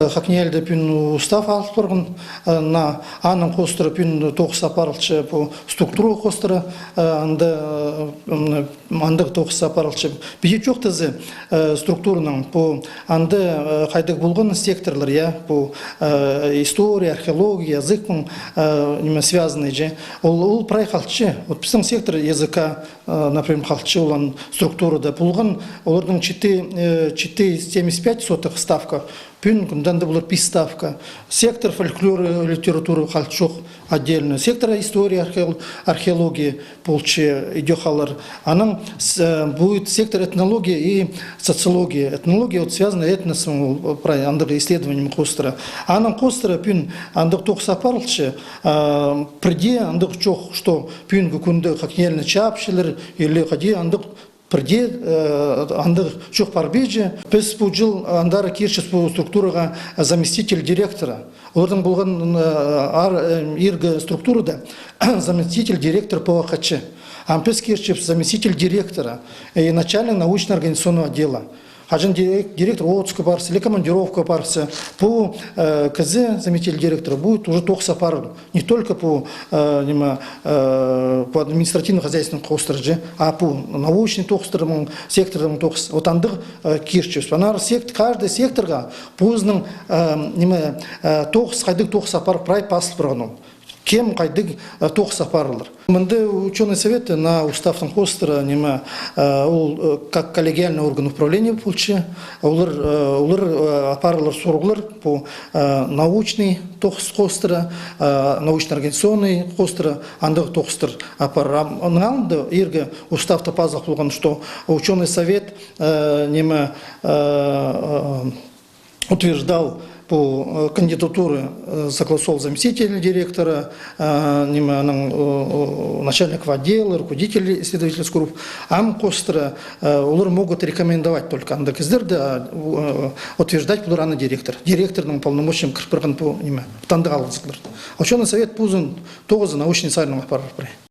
Хакнияльда пин устав алып тұрғын, на анын қостыры пин тоқыс апарылчы по структуру қостыры, андық тоқыс апарылчы. Бейет жоқ тізі структурының по анды қайдық болған секторлар, я, по история, археология, языкпен связанный же. Ол прай қалчы. Вот біздің сектор языка, например, қалчы olan структурада болған, олардың 4,75 сотых ставка. Пин, кунданды была пиставка. Сектор фольклора, литературы халчух отдельно. Сектор истории, археологии полче идёхалар. Она будет сектор этнологии и социологии. Этнология вот связана этносом, андыр исследованием Костера. Она Костера пин андыр тохсапарлче приде андыр чох, что пин гукунды хакнельный чапшилер или ходи андыр Прде андыр чух парбеже, біз бұл жыл андары кершіс бұл структураға заместитель директора. Олардың болған иргі структурада заместитель директор по АХЧ. Ампес кершіс заместитель директора и начальник научно-организационного отдела. Хажин директор отпуска парсы или командировка парсы. По КЗ заместитель директора будет уже тохса пар. Не только по административно-хозяйственному тохстерже, а по научным тохстерам, секторам тохс. Вот андыр кирчев. Каждый секторга поздным тохс, хайдык тохса пар прай пасл проганом. Кем кайдык тохса парлар. Мынды ученый совет на уставтың Костера как коллегиальный орган управления получи. Улар парлар соргулар по научный тохс Костера, научно-организационный Костера, андық тохстер апар. Налды ирге уставта пазах болған, что ученый совет утверждал по кандидатуре согласовал заместитель директора, начальник отдела, руководитель исследовательских групп. Костера улар могут рекомендовать только андакиздерды, утверждать плурана директор. Директорным полномочием кірпірген по тандығалызғылар. Ученый совет пузын тоғызы научный сайлың апарар.